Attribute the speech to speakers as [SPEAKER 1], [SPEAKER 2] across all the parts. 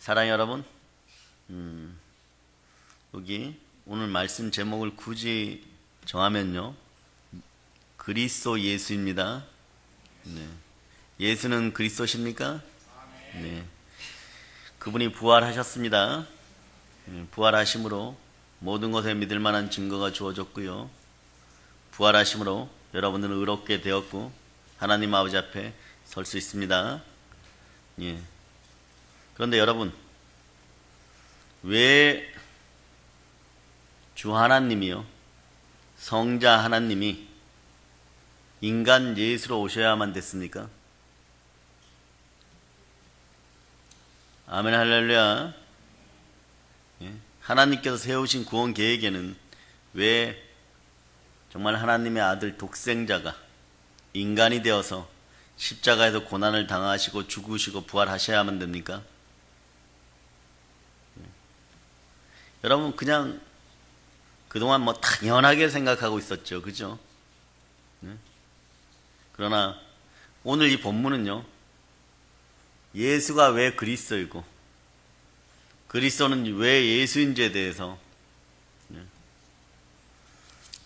[SPEAKER 1] 사랑하는 여러분, 여기 오늘 말씀 제목을 굳이 정하면요, 그리스도 예수입니다. 네. 예수는 그리스도십니까? 네. 그분이 부활하셨습니다. 부활하심으로 모든 것에 믿을 만한 증거가 주어졌고요. 부활하심으로 여러분들은 의롭게 되었고 하나님 아버지 앞에 설 수 있습니다. 예. 그런데 여러분, 왜 주 하나님이요, 성자 하나님이 인간 예수로 오셔야만 됐습니까? 아멘 할렐루야. 예. 하나님께서 세우신 구원 계획에는 왜 정말 하나님의 아들 독생자가 인간이 되어서 십자가에서 고난을 당하시고 죽으시고 부활하셔야만 됩니까? 여러분, 그냥 그동안 뭐 당연하게 생각하고 있었죠. 그죠? 그러나 오늘 이 본문은요, 예수가 왜 그리스도이고 그리스도는 왜 예수인지에 대해서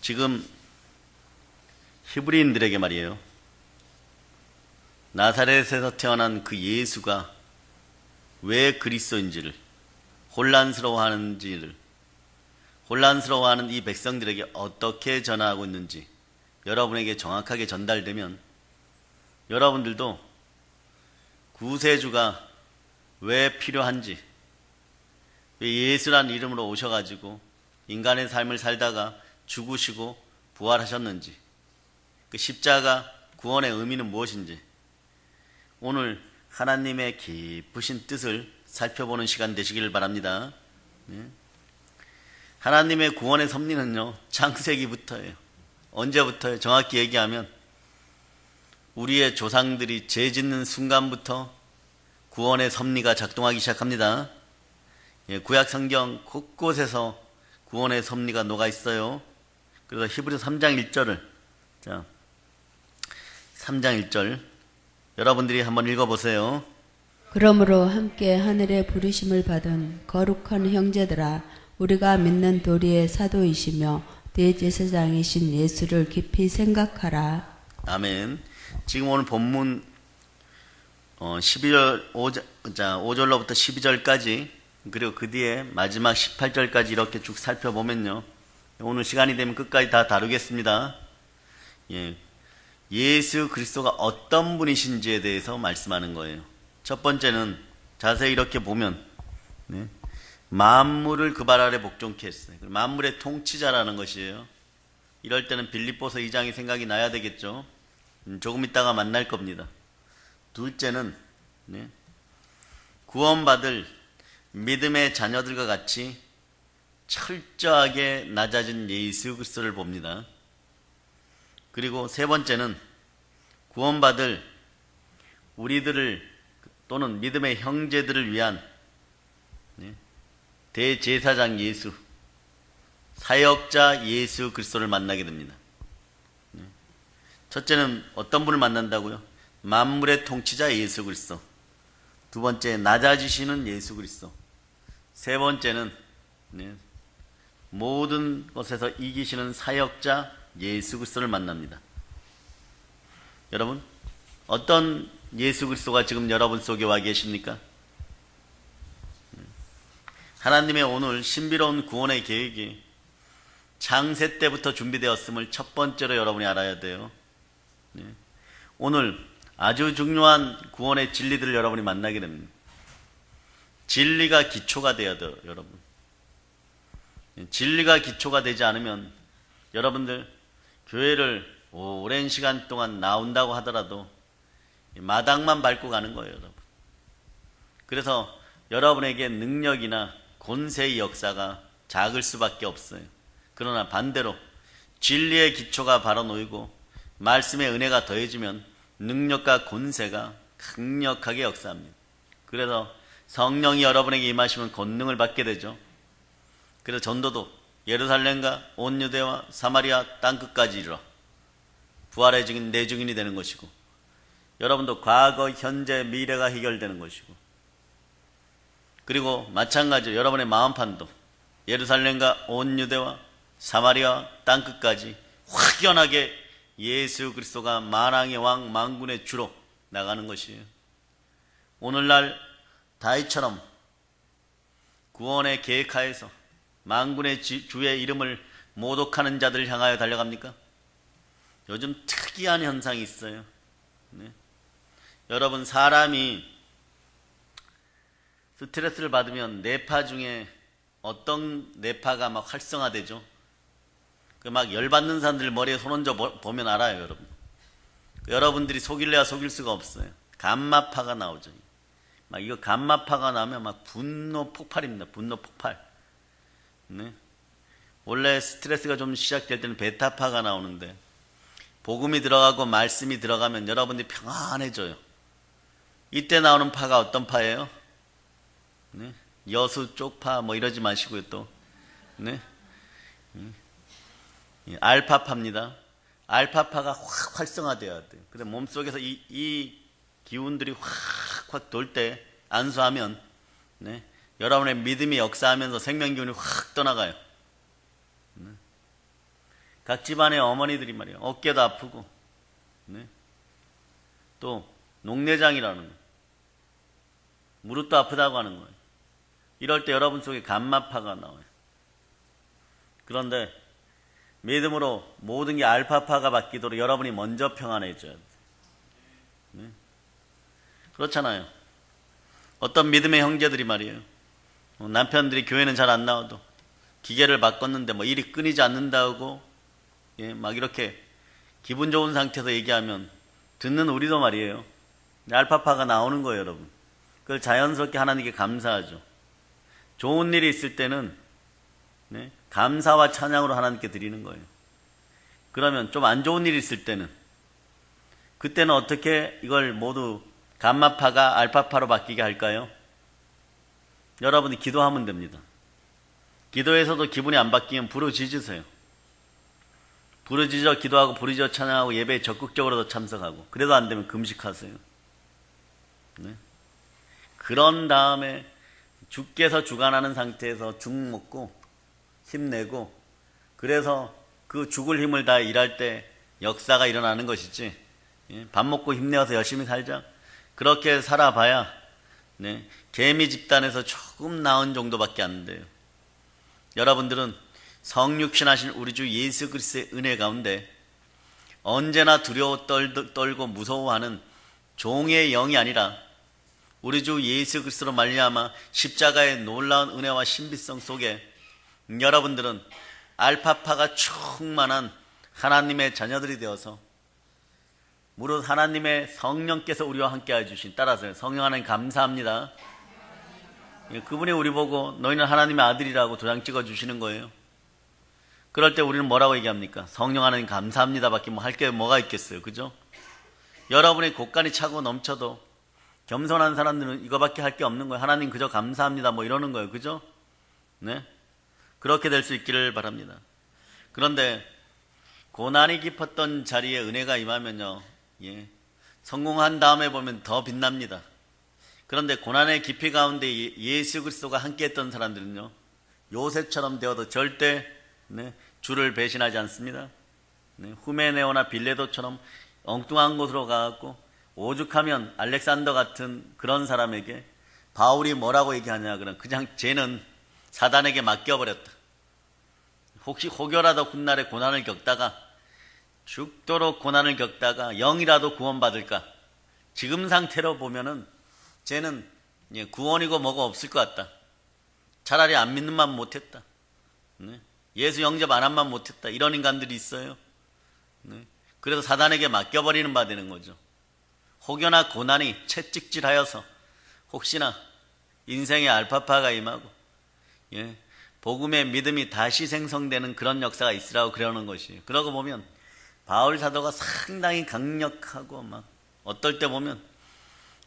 [SPEAKER 1] 지금 히브리인들에게 말이에요, 나사렛에서 태어난 그 예수가 왜 그리스도인지를, 혼란스러워하는 이 백성들에게 어떻게 전하고 있는지 여러분에게 정확하게 전달되면 여러분들도 구세주가 왜 필요한지, 왜 예수란 이름으로 오셔가지고 인간의 삶을 살다가 죽으시고 부활하셨는지, 그 십자가 구원의 의미는 무엇인지 오늘 하나님의 깊으신 뜻을 살펴보는 시간 되시기를 바랍니다. 하나님의 구원의 섭리는요, 창세기부터예요. 언제부터요? 정확히 얘기하면 우리의 조상들이 죄 짓는 순간부터 구원의 섭리가 작동하기 시작합니다. 구약 성경 곳곳에서 구원의 섭리가 녹아 있어요. 그래서 히브리서 3장 1절을 3장 1절 여러분들이 한번 읽어보세요.
[SPEAKER 2] 그러므로 함께 하늘의 부르심을 받은 거룩한 형제들아, 우리가 믿는 도리의 사도이시며 대제사장이신 예수를 깊이 생각하라.
[SPEAKER 1] 아멘. 지금 오늘 본문 12절 5절로부터 12절까지, 그리고 그 뒤에 마지막 18절까지 이렇게 쭉 살펴보면요, 오늘 시간이 되면 끝까지 다 다루겠습니다. 예수 그리스도가 어떤 분이신지에 대해서 말씀하는 거예요. 첫 번째는 자세히 이렇게 보면 만물을 그 발 아래 복종케 했어요. 만물의 통치자라는 것이에요. 이럴 때는 빌립보서 2장이 생각이 나야 되겠죠. 조금 있다가 만날 겁니다. 둘째는 구원받을 믿음의 자녀들과 같이 철저하게 낮아진 예수 그리스도를 봅니다. 그리고 세 번째는 구원받을 우리들을 또는 믿음의 형제들을 위한 대제사장 예수, 사역자 예수 그리스도를 만나게 됩니다. 첫째는 어떤 분을 만난다고요? 만물의 통치자 예수 그리스도. 두 번째, 낮아지시는 예수 그리스도. 세 번째는 모든 것에서 이기시는 사역자 예수 그리스도를 만납니다. 여러분, 어떤 예수 그리스도가 지금 여러분 속에 와 계십니까? 하나님의 오늘 신비로운 구원의 계획이 창세 때부터 준비되었음을 첫 번째로 여러분이 알아야 돼요. 오늘 아주 중요한 구원의 진리들을 여러분이 만나게 됩니다. 진리가 기초가 되어야 돼요, 여러분. 진리가 기초가 되지 않으면 여러분들 교회를 오랜 시간 동안 나온다고 하더라도 마당만 밟고 가는 거예요, 여러분. 그래서 여러분에게 능력이나 권세의 역사가 작을 수밖에 없어요. 그러나 반대로 진리의 기초가 바로 놓이고 말씀의 은혜가 더해지면 능력과 권세가 강력하게 역사합니다. 그래서 성령이 여러분에게 임하시면 권능을 받게 되죠. 그래서 전도도 예루살렘과 온 유대와 사마리아 땅끝까지 이르러 부활의 증인 내 증인이 되는 것이고, 여러분도 과거, 현재, 미래가 해결되는 것이고, 그리고 마찬가지로 여러분의 마음판도 예루살렘과 온 유대와 사마리아 땅끝까지 확연하게 예수 그리스도가 만왕의 왕 만군의 주로 나가는 것이에요. 오늘날 다윗처럼 구원의 계획하에서 만군의 주의 이름을 모독하는 자들을 향하여 달려갑니까? 요즘 특이한 현상이 있어요. 네. 여러분, 사람이 스트레스를 받으면 뇌파 중에 어떤 뇌파가 막 활성화되죠? 그 막 열받는 사람들 머리에 손 얹어 보면 알아요, 여러분. 여러분들이 속일래야 속일 수가 없어요. 감마파가 나오죠. 막 이거 감마파가 나면 막 분노 폭발입니다. 분노 폭발. 네. 원래 스트레스가 좀 시작될 때는 베타파가 나오는데 복음이 들어가고 말씀이 들어가면 여러분들이 평안해져요. 이때 나오는 파가 어떤 파예요? 네. 여수 쪽파 뭐 이러지 마시고요 또. 네. 알파파입니다. 알파파가 확 활성화되어야 돼요. 그래서 몸속에서 이 기운들이 확 돌 때 안수하면 네. 여러분의 믿음이 역사하면서 생명기운이 확 떠나가요. 네. 각 집안의 어머니들이 말이에요. 어깨도 아프고 네. 또 녹내장이라는 거, 무릎도 아프다고 하는 거예요. 이럴 때 여러분 속에 감마파가 나와요. 그런데 믿음으로 모든 게 알파파가 바뀌도록 여러분이 먼저 평안해져야 돼요. 네. 그렇잖아요. 어떤 믿음의 형제들이 말이에요. 남편들이 교회는 잘 안 나와도 기계를 바꿨는데 뭐 일이 끊이지 않는다고 예, 막 이렇게 기분 좋은 상태에서 얘기하면 듣는 우리도 말이에요. 알파파가 나오는 거예요, 여러분. 그걸 자연스럽게 하나님께 감사하죠. 좋은 일이 있을 때는 네, 감사와 찬양으로 하나님께 드리는 거예요. 그러면 좀 안 좋은 일이 있을 때는 그때는 어떻게 이걸 모두 감마파가 알파파로 바뀌게 할까요? 여러분이 기도하면 됩니다. 기도에서도 기분이 안 바뀌면 부르짖으세요. 부르짖어 기도하고 부르짖어 찬양하고 예배에 적극적으로도 참석하고 그래도 안 되면 금식하세요. 네? 그런 다음에 주께서 주관하는 상태에서 죽 먹고 힘내고 그래서 그 죽을 힘을 다 일할 때 역사가 일어나는 것이지 예? 밥 먹고 힘내어서 열심히 살자 그렇게 살아봐야 네? 개미 집단에서 조금 나은 정도밖에 안 돼요. 여러분들은 성육신하신 우리 주 예수 그리스도의 은혜 가운데 언제나 두려워 떨고 무서워하는 종의 영이 아니라 우리 주 예수 그리스도로 말미암아 십자가의 놀라운 은혜와 신비성 속에 여러분들은 알파파가 충만한 하나님의 자녀들이 되어서 무릇 하나님의 성령께서 우리와 함께 해주신 따라서 성령 하나님 감사합니다. 그분이 우리 보고 너희는 하나님의 아들이라고 도장 찍어주시는 거예요. 그럴 때 우리는 뭐라고 얘기합니까? 성령 하나님 감사합니다 밖에 뭐 할 게 뭐가 있겠어요. 그죠? 여러분의 곳간이 차고 넘쳐도 겸손한 사람들은 이거밖에 할 게 없는 거예요. 하나님 그저 감사합니다 뭐 이러는 거예요. 그죠? 네? 그렇게 될 수 있기를 바랍니다. 그런데 고난이 깊었던 자리에 은혜가 임하면요. 예. 성공한 다음에 보면 더 빛납니다. 그런데 고난의 깊이 가운데 예수 그리스도가 함께 했던 사람들은요. 요셉처럼 되어도 절대 네, 주를 배신하지 않습니다. 네, 후메네오나 빌레도처럼 엉뚱한 곳으로 가갖고 오죽하면 알렉산더 같은 그런 사람에게 바울이 뭐라고 얘기하냐 그러면 그냥 쟤는 사단에게 맡겨버렸다. 혹시 혹여라도 훗날에 고난을 겪다가 죽도록 고난을 겪다가 영이라도 구원받을까? 지금 상태로 보면은 쟤는 구원이고 뭐가 없을 것 같다. 차라리 안 믿는 만 못했다. 네. 예수 영접 안 한 만 못했다. 이런 인간들이 있어요. 네. 그래서 사단에게 맡겨버리는 바 되는 거죠. 혹여나 고난이 채찍질하여서 혹시나 인생의 알파파가 임하고 예, 복음의 믿음이 다시 생성되는 그런 역사가 있으라고 그러는 것이에요. 그러고 보면 바울 사도가 상당히 강력하고 막 어떨 때 보면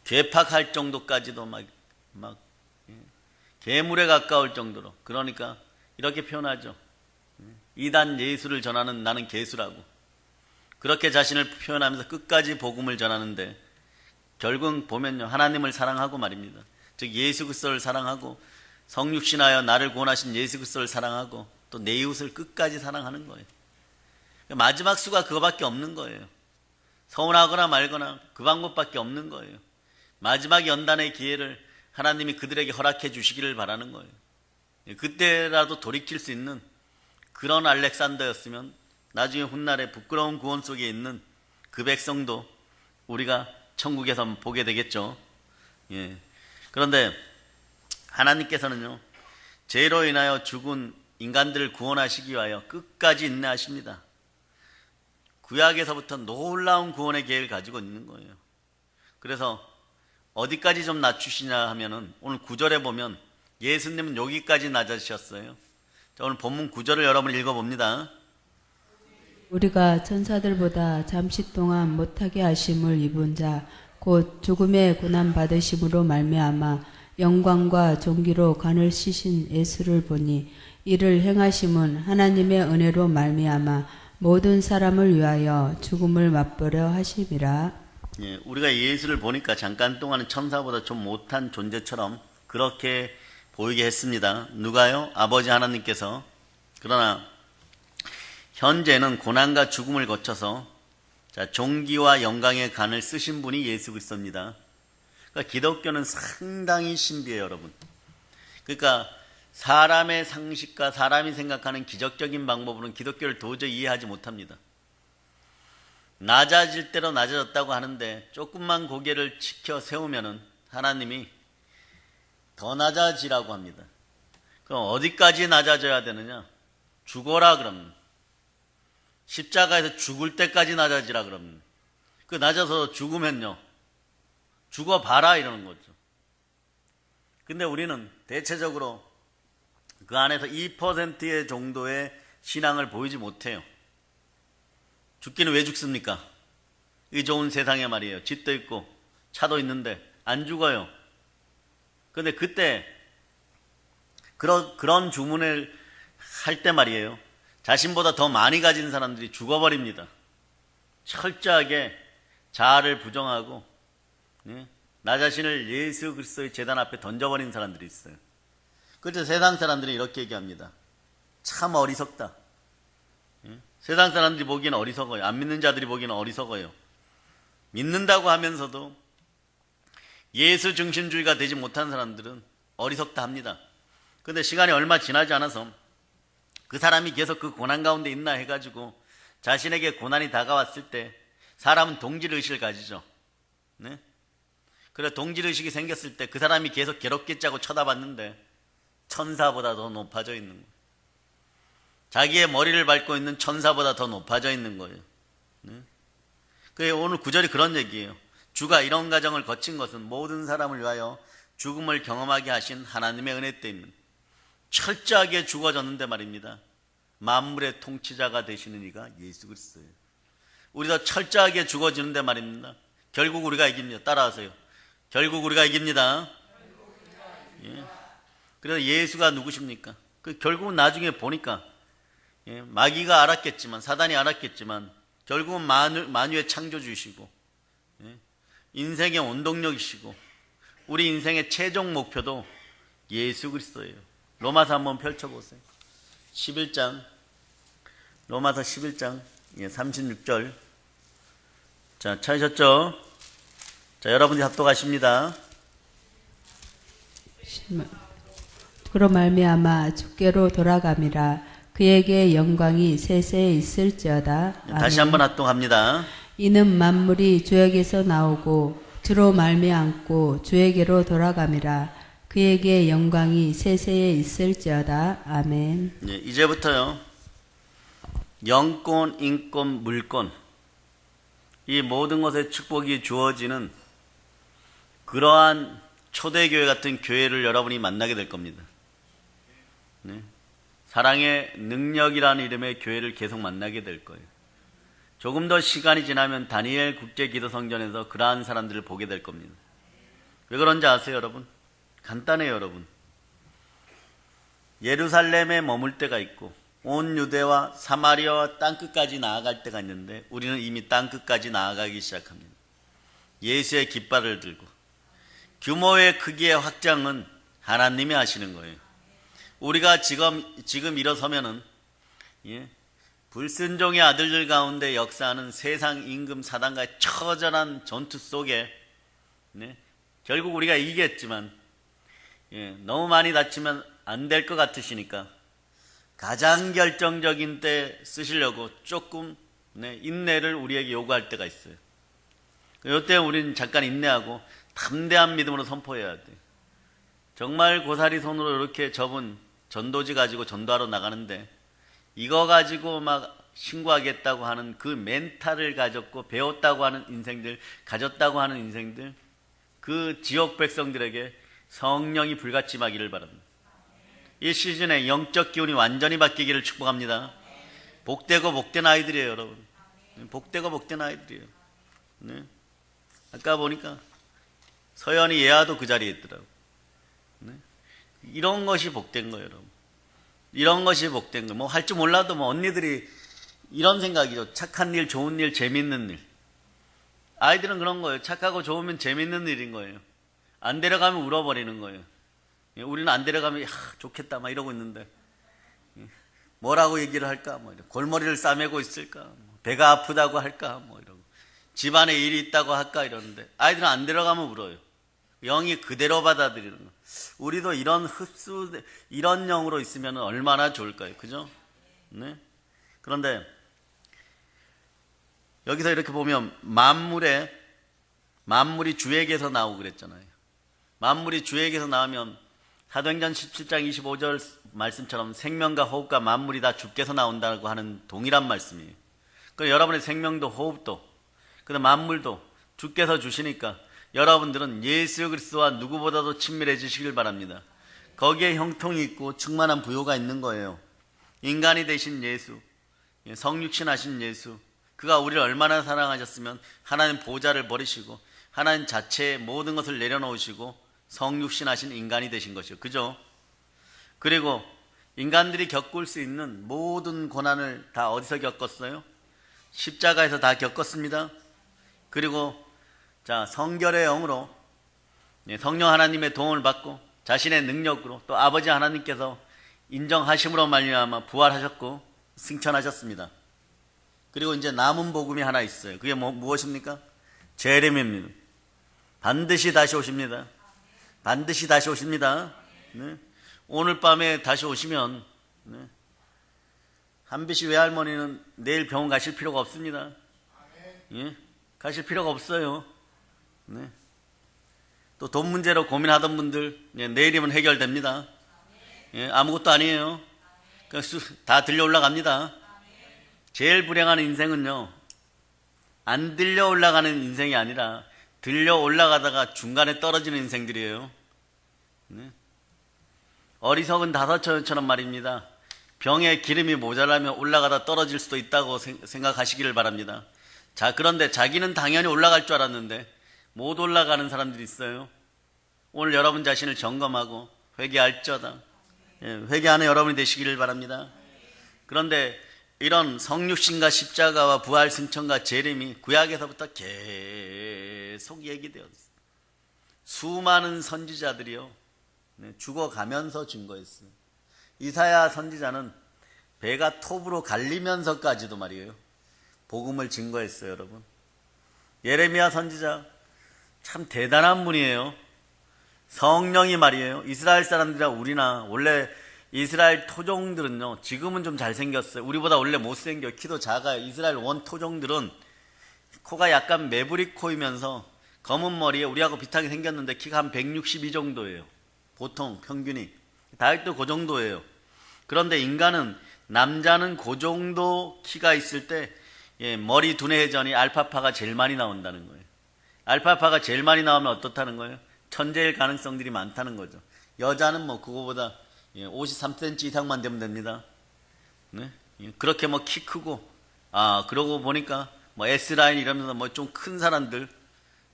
[SPEAKER 1] 괴팍할 정도까지도 막 예, 괴물에 가까울 정도로 그러니까 이렇게 표현하죠. 이단 예수를 전하는 나는 개수라고 그렇게 자신을 표현하면서 끝까지 복음을 전하는데 결국 보면요 하나님을 사랑하고 말입니다. 즉 예수 그리스도를 사랑하고 성육신하여 나를 구원하신 예수 그리스도를 사랑하고 또 내 이웃을 끝까지 사랑하는 거예요. 마지막 수가 그거밖에 없는 거예요. 서운하거나 말거나 그 방법밖에 없는 거예요. 마지막 연단의 기회를 하나님이 그들에게 허락해 주시기를 바라는 거예요. 그때라도 돌이킬 수 있는 그런 알렉산더였으면 나중에 훗날에 부끄러운 구원 속에 있는 그 백성도 우리가 천국에서 보게 되겠죠. 예. 그런데 하나님께서는요, 죄로 인하여 죽은 인간들을 구원하시기 위하여 끝까지 인내하십니다. 구약에서부터 놀라운 구원의 계획을 가지고 있는 거예요. 그래서 어디까지 좀 낮추시냐 하면은 오늘 9절에 보면 예수님은 여기까지 낮아지셨어요. 자, 오늘 본문 9절을 여러분 읽어봅니다.
[SPEAKER 2] 우리가 천사들보다 잠시 동안 못하게 하심을 입은 자 곧 죽음의 고난 받으심으로 말미암아 영광과 존귀로 간을 씻으신 예수를 보니 이를 행하심은 하나님의 은혜로 말미암아 모든 사람을 위하여 죽음을 맛보려 하심이라.
[SPEAKER 1] 예, 우리가 예수를 보니까 잠깐 동안은 천사보다 좀 못한 존재처럼 그렇게 보이게 했습니다. 누가요? 아버지 하나님께서. 그러나 현재는 고난과 죽음을 거쳐서 존귀와 영광의 간을 쓰신 분이 예수 그리스도입니다. 그러니까 기독교는 상당히 신비해요, 여러분. 그러니까 사람의 상식과 사람이 생각하는 기적적인 방법으로는 기독교를 도저히 이해하지 못합니다. 낮아질 대로 낮아졌다고 하는데 조금만 고개를 치켜 세우면은 하나님이 더 낮아지라고 합니다. 그럼 어디까지 낮아져야 되느냐? 죽어라 그럽니다. 십자가에서 죽을 때까지 낮아지라 그럽니다. 그 낮아서 죽으면요, 죽어봐라 이러는 거죠. 근데 우리는 대체적으로 그 안에서 2%의 정도의 신앙을 보이지 못해요. 죽기는 왜 죽습니까? 이 좋은 세상에 말이에요. 집도 있고 차도 있는데 안 죽어요. 근데 그때 그런 주문을 할 때 말이에요, 자신보다 더 많이 가진 사람들이 죽어버립니다. 철저하게 자아를 부정하고 나 자신을 예수 그리스도의 제단 앞에 던져버린 사람들이 있어요. 그래서 세상 사람들이 이렇게 얘기합니다. 참 어리석다. 세상 사람들이 보기에는 어리석어요. 안 믿는 자들이 보기에는 어리석어요. 믿는다고 하면서도 예수 중심주의가 되지 못한 사람들은 어리석다 합니다. 그런데 시간이 얼마 지나지 않아서 그 사람이 계속 그 고난 가운데 있나 해가지고 자신에게 고난이 다가왔을 때 사람은 동질의식을 가지죠. 네? 그래 동질의식이 생겼을 때 그 사람이 계속 괴롭겠자고 쳐다봤는데 천사보다 더 높아져 있는 거예요. 자기의 머리를 밟고 있는 천사보다 더 높아져 있는 거예요. 네? 그래서 오늘 9절이 그런 얘기예요. 주가 이런 과정을 거친 것은 모든 사람을 위하여 죽음을 경험하게 하신 하나님의 은혜 때문입니다. 철저하게 죽어졌는데 말입니다. 만물의 통치자가 되시는 이가 예수 그리스도예요. 우리도 철저하게 죽어지는데 말입니다. 결국 우리가 이깁니다. 따라하세요. 결국 우리가 이깁니다. 예. 그래서 예수가 누구십니까? 결국은 나중에 보니까 마귀가 알았겠지만, 사단이 알았겠지만 결국은 만유의 창조주이시고 인생의 원동력이시고 우리 인생의 최종 목표도 예수 그리스도예요. 로마서 한번 펼쳐보세요. 11장, 로마서 11장 36절. 자, 찾으셨죠? 자, 여러분이 합독하십니다.
[SPEAKER 2] 그로 말미암아 주께로 돌아감이라. 그에게 영광이 세세에 있을지어다. 아멘.
[SPEAKER 1] 다시 한번 합독합니다.
[SPEAKER 2] 이는 만물이 주에게서 나오고 주로 말미암고 주에게로 돌아감이라. 그에게 영광이 세세에 있을지어다. 아멘.
[SPEAKER 1] 예, 이제부터요, 영권, 인권, 물권, 이 모든 것에 축복이 주어지는 그러한 초대교회 같은 교회를 여러분이 만나게 될 겁니다. 네? 사랑의 능력이라는 이름의 교회를 계속 만나게 될 거예요. 조금 더 시간이 지나면 다니엘 국제기도성전에서 그러한 사람들을 보게 될 겁니다. 왜 그런지 아세요, 여러분? 간단해요, 여러분. 예루살렘에 머물 때가 있고 온 유대와 사마리아와 땅끝까지 나아갈 때가 있는데 우리는 이미 땅끝까지 나아가기 시작합니다. 예수의 깃발을 들고 규모의 크기의 확장은 하나님이 하시는 거예요. 우리가 지금 일어서면은, 예, 불순종의 아들들 가운데 역사하는 세상 임금 사단과의 처절한 전투 속에, 네, 결국 우리가 이기겠지만, 예, 너무 많이 다치면 안 될 것 같으시니까 가장 결정적인 때 쓰시려고 조금, 네, 인내를 우리에게 요구할 때가 있어요. 이때 우리는 잠깐 인내하고 담대한 믿음으로 선포해야 돼. 정말 고사리 손으로 이렇게 접은 전도지 가지고 전도하러 나가는데 이거 가지고 막 신고하겠다고 하는 그 멘탈을 가졌고 배웠다고 하는 인생들, 가졌다고 하는 인생들, 그 지역 백성들에게 성령이 불같이마기를 바랍니다. 이 시즌에 영적 기운이 완전히 바뀌기를 축복합니다. 복되고 복된 아이들이에요, 여러분. 복되고 복된 아이들이에요. 네. 아까 보니까 서연이 예아도 그 자리에 있더라고. 네. 이런 것이 복된 거예요, 여러분. 이런 것이 복된 거예요. 뭐 할 줄 몰라도 뭐 언니들이 이런 생각이죠. 착한 일, 좋은 일, 재밌는 일. 아이들은 그런 거예요. 착하고 좋으면 재밌는 일인 거예요. 안 데려가면 울어버리는 거예요. 우리는 안 데려가면 야, 좋겠다 막 이러고 있는데 뭐라고 얘기를 할까? 뭐 골머리를 싸매고 있을까? 배가 아프다고 할까? 뭐 이러고 집안에 일이 있다고 할까? 이러는데 아이들은 안 데려가면 울어요. 영이 그대로 받아들이는 거. 우리도 이런 이런 영으로 있으면 얼마나 좋을까요? 그죠? 네. 그런데 여기서 이렇게 보면 만물이 주에게서 나오고 그랬잖아요. 만물이 주에게서 나오면 사도행전 17장 25절 말씀처럼 생명과 호흡과 만물이 다 주께서 나온다고 하는 동일한 말씀이에요. 그럼 여러분의 생명도 호흡도 그다음 만물도 주께서 주시니까 여러분들은 예수 그리스도와 누구보다도 친밀해지시길 바랍니다. 거기에 형통이 있고 충만한 부요가 있는 거예요. 인간이 되신 예수, 성육신 하신 예수, 그가 우리를 얼마나 사랑하셨으면 하나님 보좌를 버리시고 하나님 자체의 모든 것을 내려놓으시고 성육신 하신 인간이 되신 것이요. 그죠? 그리고 인간들이 겪을 수 있는 모든 고난을 다 어디서 겪었어요? 십자가에서 다 겪었습니다. 그리고 자, 성결의 영으로 성령 하나님의 도움을 받고 자신의 능력으로 또 아버지 하나님께서 인정하심으로 말미암아 부활하셨고 승천하셨습니다. 그리고 이제 남은 복음이 하나 있어요. 그게 무엇입니까? 재림입니다. 반드시 다시 오십니다. 반드시 다시 오십니다. 네. 오늘 밤에 다시 오시면 네. 한비씨 외할머니는 내일 병원 가실 필요가 없습니다. 예? 가실 필요가 없어요. 네. 또 돈 문제로 고민하던 분들 내일이면 해결됩니다. 예? 아무것도 아니에요. 다 들려 올라갑니다. 제일 불행한 인생은요, 안 들려 올라가는 인생이 아니라 들려 올라가다가 중간에 떨어지는 인생들이에요. 네. 어리석은 다섯처럼 말입니다. 병에 기름이 모자라면 올라가다 떨어질 수도 있다고 생각하시기를 바랍니다. 자, 그런데 자기는 당연히 올라갈 줄 알았는데 못 올라가는 사람들이 있어요. 오늘 여러분 자신을 점검하고 회개할지어다. 예, 회개하는 여러분이 되시기를 바랍니다. 그런데 이런 성육신과 십자가와 부활 승천과 재림이 구약에서부터 계속 얘기되었어요. 수많은 선지자들이요, 죽어가면서 증거했어요. 이사야 선지자는 배가 톱으로 갈리면서까지도 말이에요, 복음을 증거했어요. 여러분, 예레미야 선지자 참 대단한 분이에요. 성령이 말이에요, 이스라엘 사람들이나 우리나 원래 이스라엘 토종들은요, 지금은 좀 잘생겼어요. 우리보다 원래 못생겨, 키도 작아요. 이스라엘 원 토종들은 코가 약간 매부리 코이면서 검은 머리에 우리하고 비슷하게 생겼는데 키가 한 162 정도예요. 보통 평균이 다윗도 그 정도예요. 그런데 인간은, 남자는 그 정도 키가 있을 때 머리 두뇌 회전이 알파파가 제일 많이 나온다는 거예요. 알파파가 제일 많이 나오면 어떻다는 거예요? 천재일 가능성들이 많다는 거죠. 여자는 뭐 그거보다 53cm 이상만 되면 됩니다. 네? 그렇게 뭐 키 크고, 그러고 보니까 뭐 S라인 이러면서 뭐 좀 큰 사람들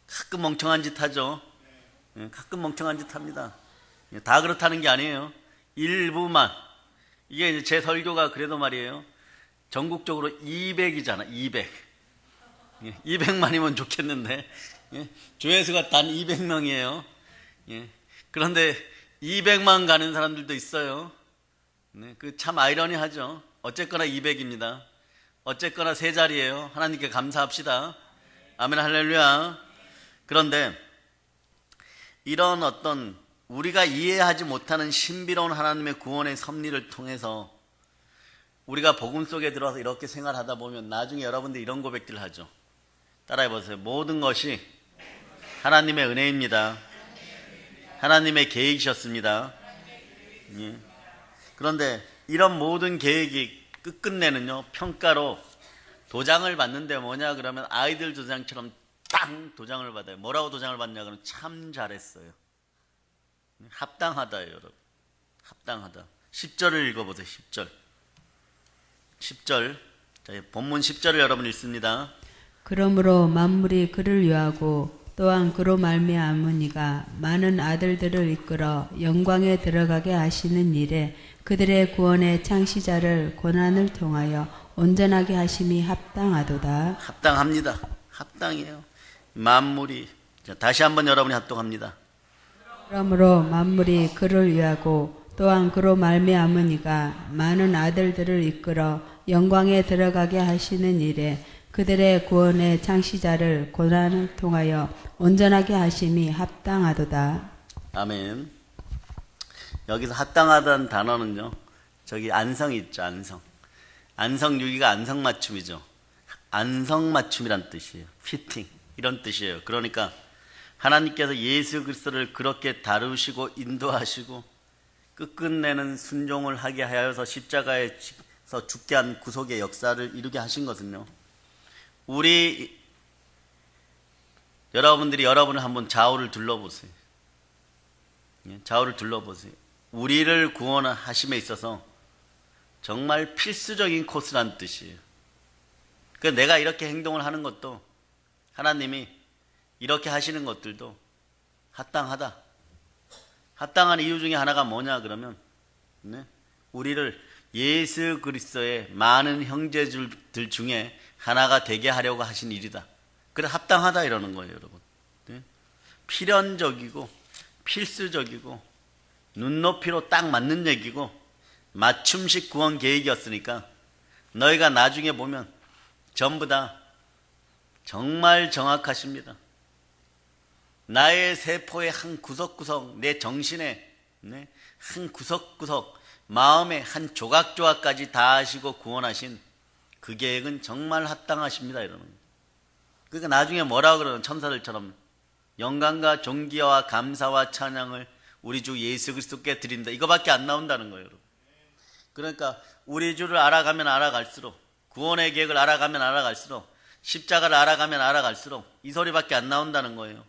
[SPEAKER 1] 가끔 멍청한 짓 하죠. 가끔 멍청한 짓 합니다. 다 그렇다는 게 아니에요. 일부만. 이게 이제 제 설교가 그래도 말이에요, 전국적으로 200이잖아. 200. 200만이면 좋겠는데 조회수가 단 200명이에요. 예. 그런데 200만 가는 사람들도 있어요. 네. 그 참 아이러니하죠. 어쨌거나 200입니다. 어쨌거나 세 자리예요. 하나님께 감사합시다. 아멘 할렐루야. 그런데 이런 어떤 우리가 이해하지 못하는 신비로운 하나님의 구원의 섭리를 통해서 우리가 복음 속에 들어와서 이렇게 생활하다 보면 나중에 여러분들 이런 고백들을 하죠. 따라해보세요. 모든 것이 하나님의 은혜입니다. 하나님의 계획이셨습니다. 예. 그런데 이런 모든 계획이 끝끝내는요, 평가로 도장을 받는데 뭐냐 그러면 아이들 도장처럼 땅 도장을 받아요. 뭐라고 도장을 받냐 그러면 참 잘했어요. 합당하다예요, 여러분. 합당하다. 10절을 읽어보세요. 10절. 10절. 자, 본문 10절을 여러분 읽습니다.
[SPEAKER 2] 그러므로 만물이 그를 위하고 또한 그로 말미암으니가 많은 아들들을 이끌어 영광에 들어가게 하시는 일에 그들의 구원의 창시자를 고난을 통하여 온전하게 하심이 합당하도다.
[SPEAKER 1] 합당합니다. 합당해요. 만물이. 자, 다시 한번 여러분이 합동합니다.
[SPEAKER 2] 그러므로 만물이 그를 위하고 또한 그로 말미암으니가 많은 아들들을 이끌어 영광에 들어가게 하시는 일에 그들의 구원의 창시자를 고난을 통하여 온전하게 하심이 합당하도다.
[SPEAKER 1] 아멘. 여기서 합당하다는 단어는요, 저기 안성이 있죠. 안성. 안성유기가 안성맞춤이죠. 안성맞춤이란 뜻이에요. 피팅 이런 뜻이에요. 그러니까 하나님께서 예수 그리스도를 그렇게 다루시고 인도하시고 끝끝내는 순종을 하게 하여서 십자가에서 죽게 한 구속의 역사를 이루게 하신 것은요, 여러분을 한번 좌우를 둘러보세요. 좌우를 둘러보세요. 우리를 구원하심에 있어서 정말 필수적인 코스란 뜻이에요. 그러니까 내가 이렇게 행동을 하는 것도 하나님이 이렇게 하시는 것들도 합당하다. 합당한 이유 중에 하나가 뭐냐 그러면 우리를 예수 그리스도의 많은 형제들 중에 하나가 되게 하려고 하신 일이다. 그래 합당하다 이러는 거예요, 여러분. 필연적이고 필수적이고 눈높이로 딱 맞는 얘기고 맞춤식 구원 계획이었으니까 너희가 나중에 보면 전부 다 정말 정확하십니다. 나의 세포의 한 구석구석, 내 정신의 한 구석구석, 마음의 한 조각조각까지 다 아시고 구원하신 그 계획은 정말 합당하십니다. 이러는 거예요. 그러니까 나중에 뭐라고 그러는 천사들처럼 영광과 존귀와 감사와 찬양을 우리 주 예수 그리스도께 드린다. 이거밖에 안 나온다는 거예요, 여러분. 그러니까 우리 주를 알아가면 알아갈수록, 구원의 계획을 알아가면 알아갈수록, 십자가를 알아가면 알아갈수록 이 소리밖에 안 나온다는 거예요.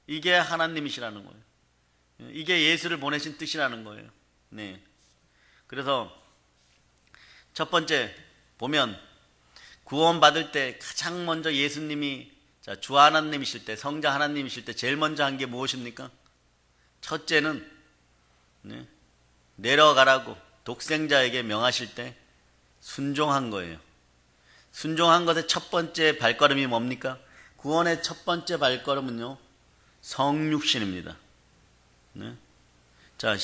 [SPEAKER 1] 이게 하나님이시라는 거예요. 이게 예수를 보내신 뜻이라는 거예요. 네. 그래서 첫 번째 보면 구원받을 때 가장 먼저 예수님이 주 하나님이실 때, 성자 하나님이실 때 제일 먼저 한 게 무엇입니까? 첫째는 내려가라고 독생자에게 명하실 때 순종한 거예요. 순종한 것의 첫 번째 발걸음이 뭡니까? 구원의 첫 번째 발걸음은요, 성육신입니다. 자,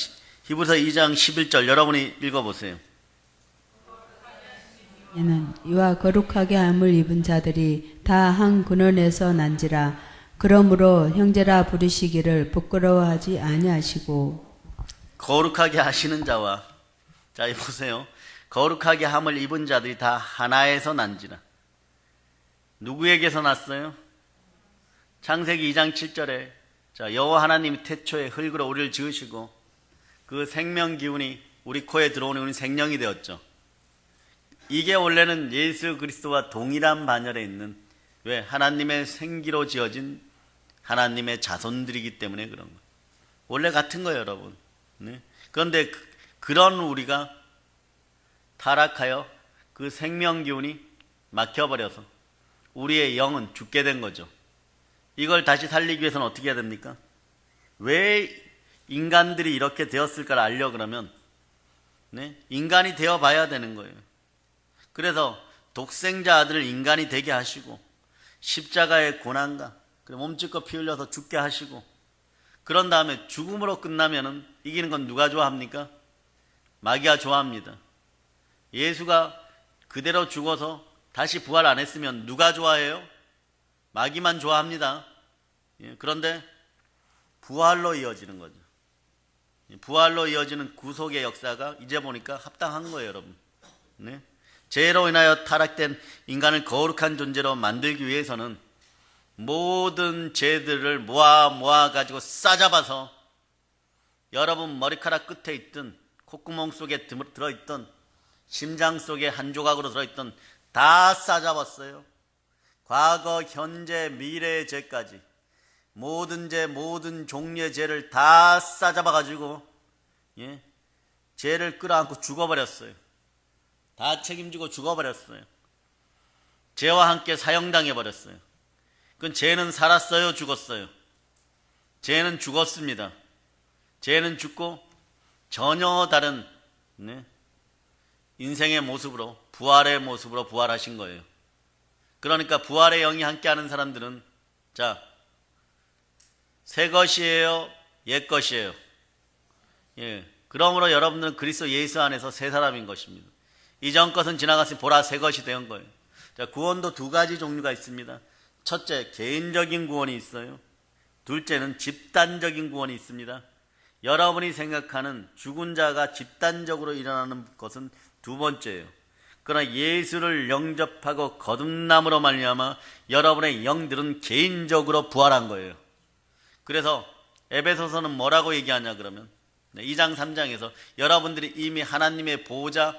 [SPEAKER 1] 히브리서 2장 11절 여러분이 읽어보세요.
[SPEAKER 2] 이는 이와 거룩하게 함을 입은 자들이 다 한 근원에서 난지라. 그러므로 형제라 부르시기를 부끄러워하지 아니하시고.
[SPEAKER 1] 거룩하게 하시는 자와, 자, 보세요. 거룩하게 함을 입은 자들이 다 하나에서 난지라. 누구에게서 났어요? 창세기 2장 7절에 자, 여호와 하나님이 태초에 흙으로 우리를 지으시고 그 생명 기운이 우리 코에 들어오는 우리 생명이 되었죠. 이게 원래는 예수 그리스도와 동일한 반열에 있는, 왜? 하나님의 생기로 지어진 하나님의 자손들이기 때문에 그런 거예요. 원래 같은 거예요, 여러분. 그런데 그런 우리가 타락하여 그 생명 기운이 막혀버려서 우리의 영은 죽게 된 거죠. 이걸 다시 살리기 위해서는 어떻게 해야 됩니까? 왜 인간들이 이렇게 되었을까를 알려 그러면 인간이 되어 봐야 되는 거예요. 그래서 독생자 아들을 인간이 되게 하시고 십자가의 고난과 몸짓고 피 흘려서 죽게 하시고 그런 다음에 죽음으로 끝나면은 이기는 건 누가 좋아합니까? 마귀가 좋아합니다. 예수가 그대로 죽어서 다시 부활 안 했으면 누가 좋아해요? 마귀만 좋아합니다. 그런데 부활로 이어지는 거죠. 부활로 이어지는 구속의 역사가 이제 보니까 합당한 거예요, 여러분. 네? 죄로 인하여 타락된 인간을 거룩한 존재로 만들기 위해서는 모든 죄들을 모아 가지고 싸잡아서 여러분 머리카락 끝에 있든 콧구멍 속에 들어있던 심장 속에 한 조각으로 들어있던 다 싸잡았어요. 과거, 현재, 미래의 죄까지 모든 죄, 모든 종류의 죄를 다 싸잡아 가지고 죄를 끌어안고 죽어버렸어요. 다 책임지고 죽어버렸어요. 죄와 함께 사형당해버렸어요. 그건 죄는 살았어요, 죽었어요? 죄는 죽었습니다. 죄는 죽고 전혀 다른 인생의 모습으로, 부활의 모습으로 부활하신 거예요. 그러니까 부활의 영이 함께하는 사람들은 자, 새 것이에요, 옛 것이에요. 그러므로 여러분들은 그리스도 예수 안에서 새 사람인 것입니다. 이전 것은 지나갔으니 보라 새 것이 된 거예요. 자, 구원도 두 가지 종류가 있습니다. 첫째, 개인적인 구원이 있어요. 둘째는 집단적인 구원이 있습니다. 여러분이 생각하는 죽은 자가 집단적으로 일어나는 것은 두 번째예요. 그러나 예수를 영접하고 거듭남으로 말미암아 여러분의 영들은 개인적으로 부활한 거예요. 그래서 에베소서는 뭐라고 얘기하냐 그러면 2장 3장에서 여러분들이 이미 하나님의 보호자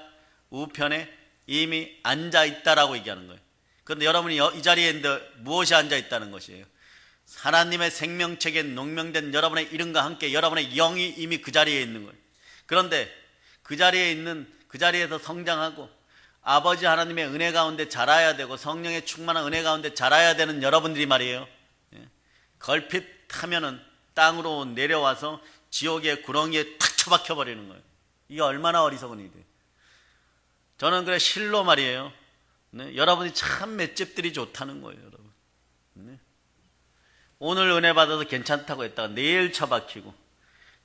[SPEAKER 1] 우편에 이미 앉아있다라고 얘기하는 거예요. 그런데 여러분이 이 자리에 있는데 무엇이 앉아있다는 것이에요? 하나님의 생명책에 농명된 여러분의 이름과 함께 여러분의 영이 이미 그 자리에 있는 거예요. 그런데 그 자리에서 성장하고 아버지 하나님의 은혜 가운데 자라야 되고 성령의 충만한 은혜 가운데 자라야 되는 여러분들이 말이에요. 걸핏하면은 땅으로 내려와서 지옥의 구렁이에 탁 처박혀 버리는 거예요. 이게 얼마나 어리석은 일이에요. 저는 그래 실로 말이에요. 여러분이 참 맷집들이 좋다는 거예요, 여러분. 오늘 은혜 받아서 괜찮다고 했다가 내일 처박히고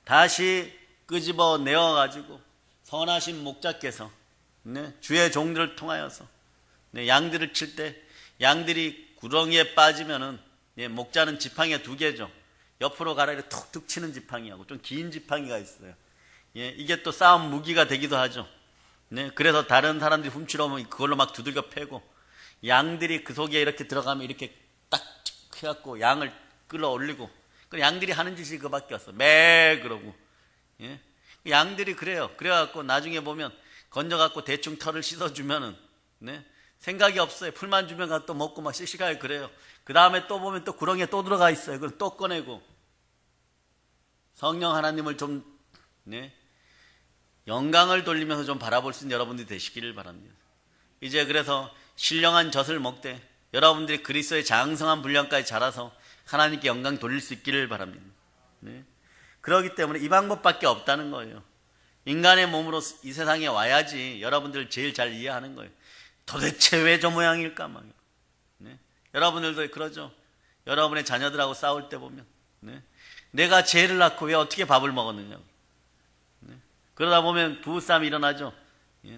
[SPEAKER 1] 다시 끄집어 내어가지고 선하신 목자께서 주의 종들을 통하여서 양들을 칠 때 양들이 구렁이에 빠지면은 목자는 지팡이가 두 개죠. 옆으로 가라 이렇게 툭툭 치는 지팡이하고 좀 긴 지팡이가 있어요. 이게 또 싸움 무기가 되기도 하죠. 그래서 다른 사람들이 훔치러 오면 그걸로 막 두들겨 패고 양들이 그 속에 이렇게 들어가면 이렇게 딱 해갖고 양을 끌어올리고 양들이 하는 짓이 그밖에 없어. 매 그러고 양들이 그래요. 그래갖고 나중에 보면 건져갖고 대충 털을 씻어주면은 생각이 없어요. 풀만 주면 또 먹고 막 씩씩하게 그래요. 그 다음에 또 보면 또 구렁이에 또 들어가 있어요. 그럼 또 꺼내고 성령 하나님을 좀 영광을 돌리면서 좀 바라볼 수 있는 여러분들이 되시기를 바랍니다. 이제 그래서 신령한 젖을 먹되 여러분들이 그리스도의 장성한 분량까지 자라서 하나님께 영광 돌릴 수 있기를 바랍니다. 그렇기 때문에 이 방법밖에 없다는 거예요. 인간의 몸으로 이 세상에 와야지 여러분들 제일 잘 이해하는 거예요. 도대체 왜 저 모양일까 막. 여러분들도 그러죠. 여러분의 자녀들하고 싸울 때 보면 내가 죄를 낳고 왜 어떻게 밥을 먹었느냐고. 그러다 보면 부부싸움이 일어나죠.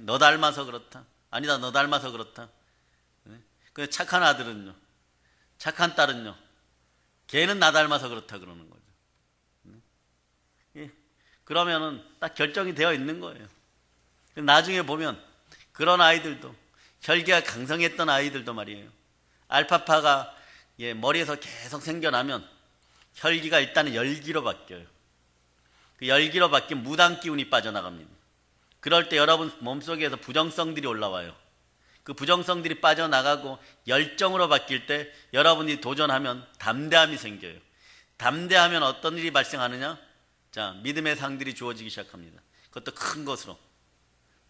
[SPEAKER 1] 너 닮아서 그렇다. 아니다, 너 닮아서 그렇다. 근데 착한 아들은요, 착한 딸은요, 걔는 나 닮아서 그렇다 그러는 거죠. 그러면은 딱 결정이 되어 있는 거예요. 나중에 보면 그런 아이들도, 혈기가 강성했던 아이들도 말이에요. 알파파가 머리에서 계속 생겨나면 혈기가 일단은 열기로 바뀌어요. 그 열기로 바뀐 무당 기운이 빠져나갑니다. 그럴 때 여러분 몸속에서 부정성들이 올라와요. 그 부정성들이 빠져나가고 열정으로 바뀔 때 여러분이 도전하면 담대함이 생겨요. 담대하면 어떤 일이 발생하느냐? 자, 믿음의 상들이 주어지기 시작합니다. 그것도 큰 것으로.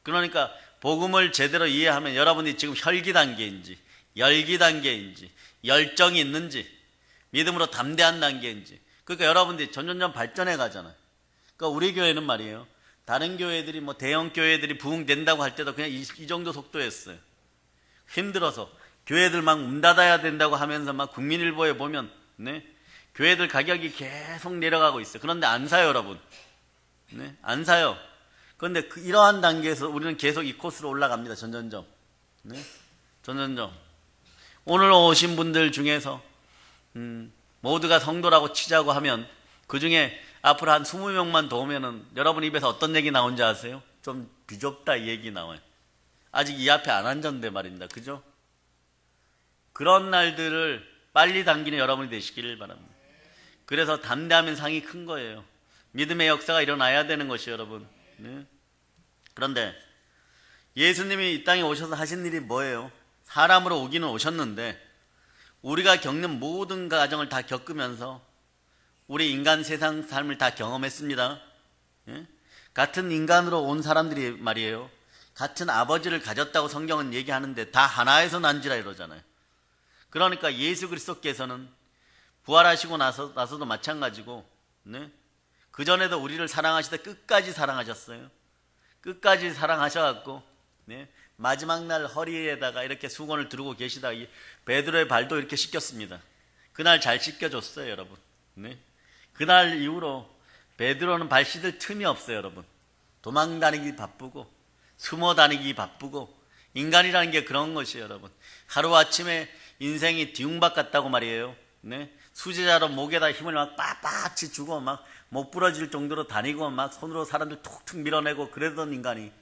[SPEAKER 1] 그러니까 복음을 제대로 이해하면 여러분이 지금 혈기 단계인지 열기 단계인지 열정이 있는지 믿음으로 담대한 단계인지, 그러니까 여러분들이 점점점 발전해 가잖아요. 그러니까 우리 교회는 말이에요, 다른 교회들이 뭐 대형 교회들이 부흥된다고 할 때도 그냥 이 정도 속도였어요. 힘들어서 교회들 막 문 닫아야 된다고 하면서 막 국민일보에 보면 교회들 가격이 계속 내려가고 있어요. 그런데 안 사요, 여러분. 네? 안 사요. 그런데 이러한 단계에서 우리는 계속 이 코스로 올라갑니다. 전전점. 네? 전전점. 오늘 오신 분들 중에서 모두가 성도라고 치자고 하면 그 중에 앞으로 한 20명만 더 오면은 여러분 입에서 어떤 얘기 나온지 아세요? 좀 비좁다 이 얘기 나와요. 아직 이 앞에 안 앉았는데 말입니다. 그죠? 그런 날들을 빨리 당기는 여러분이 되시기를 바랍니다. 그래서 담대하면 상이 큰 거예요. 믿음의 역사가 일어나야 되는 것이에요, 여러분. 네? 그런데 예수님이 이 땅에 오셔서 하신 일이 뭐예요? 사람으로 오기는 오셨는데 우리가 겪는 모든 과정을 다 겪으면서 우리 인간 세상 삶을 다 경험했습니다. 예? 같은 인간으로 온 사람들이 말이에요. 같은 아버지를 가졌다고 성경은 얘기하는데 다 하나에서 난지라 이러잖아요. 그러니까 예수 그리스도께서는 부활하시고 나서도 마찬가지고, 네? 그전에도 우리를 사랑하시다 끝까지 사랑하셨어요. 끝까지 사랑하셔갖고, 네? 마지막 날 허리에다가 이렇게 수건을 두르고 계시다가 베드로의 발도 이렇게 씻겼습니다. 그날 잘 씻겨줬어요, 여러분. 네? 그날 이후로 베드로는 발 씻을 틈이 없어요, 여러분. 도망 다니기 바쁘고 숨어 다니기 바쁘고 인간이라는 게 그런 것이에요, 여러분. 하루아침에 인생이 뒤움박 같다고 말이에요. 네? 수제자로 목에다 힘을 막 빳빳이 주고 막 못 부러질 정도로 다니고 막 손으로 사람들 툭툭 밀어내고 그러던 인간이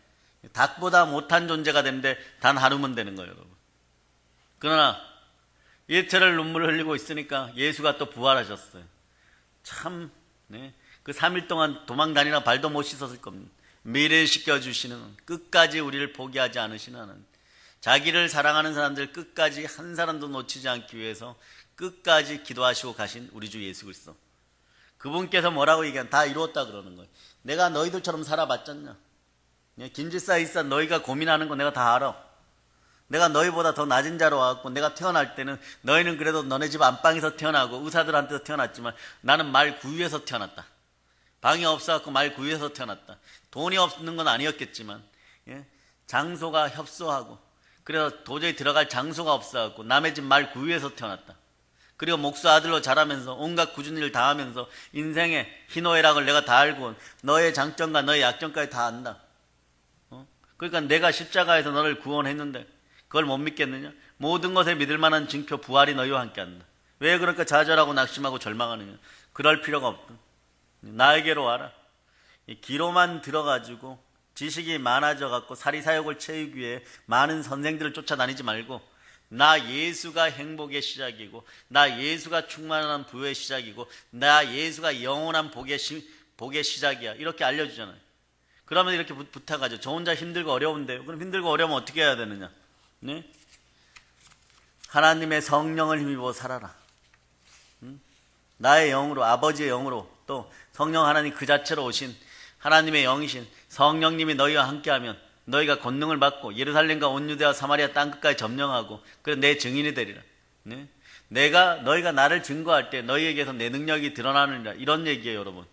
[SPEAKER 1] 닭보다 못한 존재가 되는데 단 하루면 되는 거예요, 여러분. 그러나 이틀을 눈물을 흘리고 있으니까 예수가 또 부활하셨어요. 참, 네? 그 3일 동안 도망 다니나 발도 못 씻었을 겁니다. 미래를 씻겨주시는, 끝까지 우리를 포기하지 않으시는 하나님. 자기를 사랑하는 사람들 끝까지 한 사람도 놓치지 않기 위해서 끝까지 기도하시고 가신 우리 주 예수 그리스도. 그분께서 뭐라고 얘기하면 다 이루었다 그러는 거예요. 내가 너희들처럼 살아봤잖냐. 김질사이사 너희가 고민하는 거 내가 다 알아. 내가 너희보다 더 낮은 자로 와갖고 내가 태어날 때는 너희는 그래도 너네 집 안방에서 태어나고 의사들한테서 태어났지만 나는 말 구유에서 태어났다. 방이 없어갖고 말 구유에서 태어났다. 돈이 없는 건 아니었겠지만, 예? 장소가 협소하고 그래서 도저히 들어갈 장소가 없어갖고 남의 집 말 구유에서 태어났다. 그리고 목수 아들로 자라면서 온갖 굳은 일을 다 하면서 인생의 희노애락을 내가 다 알고 너의 장점과 너의 약점까지 다 안다. 그러니까 내가 십자가에서 너를 구원했는데 그걸 못 믿겠느냐? 모든 것에 믿을 만한 징표 부활이 너희와 함께한다. 왜 그렇게 좌절하고 낙심하고 절망하느냐? 그럴 필요가 없다. 나에게로 와라. 기로만 들어가지고 지식이 많아져 갖고 사리사욕을 채우기 위해 많은 선생들을 쫓아다니지 말고 나 예수가 행복의 시작이고 나 예수가 충만한 부의 시작이고 나 예수가 영원한 복의 시작이야. 이렇게 알려주잖아요. 그러면 이렇게 부탁하죠. 저 혼자 힘들고 어려운데요. 그럼 힘들고 어려우면 어떻게 해야 되느냐? 네? 하나님의 성령을 힘입어 살아라. 나의 영으로, 아버지의 영으로 또 성령 하나님 그 자체로 오신 하나님의 영이신 성령님이 너희와 함께하면 너희가 권능을 받고 예루살렘과 온 유대와 사마리아 땅끝까지 점령하고 그래서 내 증인이 되리라. 네? 너희가 나를 증거할 때 너희에게서 내 능력이 드러나느니라. 이런 얘기예요, 여러분.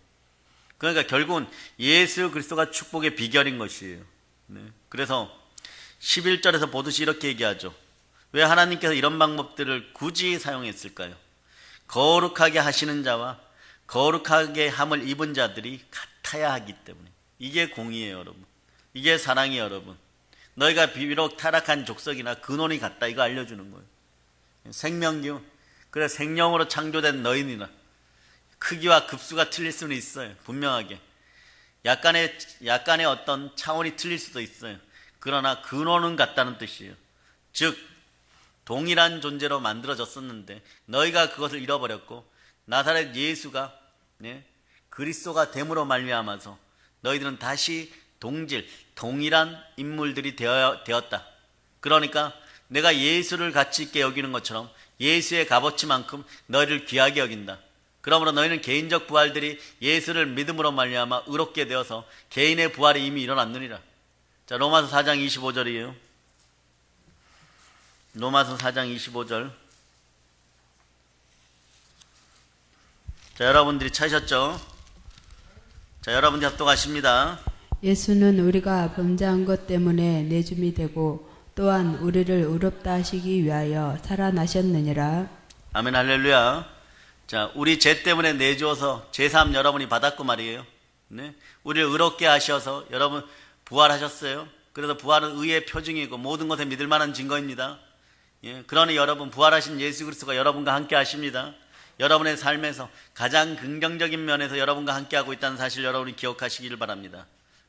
[SPEAKER 1] 그러니까 결국은 예수 그리스도가 축복의 비결인 것이에요. 네. 그래서 11절에서 보듯이 이렇게 얘기하죠. 왜 하나님께서 이런 방법들을 굳이 사용했을까요? 거룩하게 하시는 자와 거룩하게 함을 입은 자들이 같아야 하기 때문에. 이게 공의예요, 여러분. 이게 사랑이에요, 여러분. 너희가 비록 타락한 족속이나 근원이 같다, 이거 알려주는 거예요. 생명기운. 그래 생명으로 창조된 너희니라. 크기와 급수가 틀릴 수는 있어요. 분명하게. 약간의 어떤 차원이 틀릴 수도 있어요. 그러나 근원은 같다는 뜻이에요. 즉 동일한 존재로 만들어졌었는데 너희가 그것을 잃어버렸고 나사렛 예수가 그리스도가 됨으로 말미암아서 너희들은 다시 동일한 인물들이 되었다. 그러니까 내가 예수를 가치 있게 여기는 것처럼 예수의 값어치만큼 너희를 귀하게 여긴다. 그러므로 너희는 개인적 부활들이 예수를 믿음으로 말미암아 의롭게 되어서 개인의 부활이 이미 일어났느니라. 자, 로마서 4장 25절이에요. 로마서 4장 25절. 자, 여러분들이 찾으셨죠? 자, 여러분들이 합독하십니다.
[SPEAKER 2] 예수는 우리가 범죄한 것 때문에 내줌이 되고 또한 우리를 의롭다 하시기 위하여 살아나셨느니라.
[SPEAKER 1] 아멘 할렐루야. 자, 우리 죄 때문에 내주어서 제3 여러분이 받았고 말이에요. 네? 우리를 의롭게 하셔서 여러분 부활하셨어요. 그래서 부활은 의의 표징이고 모든 것에 믿을 만한 증거입니다. 예, 그러니 여러분 부활하신 예수 그리스도가 여러분과 함께 하십니다. 여러분의 삶에서 가장 긍정적인 면에서 여러분과 함께 하고 있다는 사실 여러분이 기억하시길 바랍니다.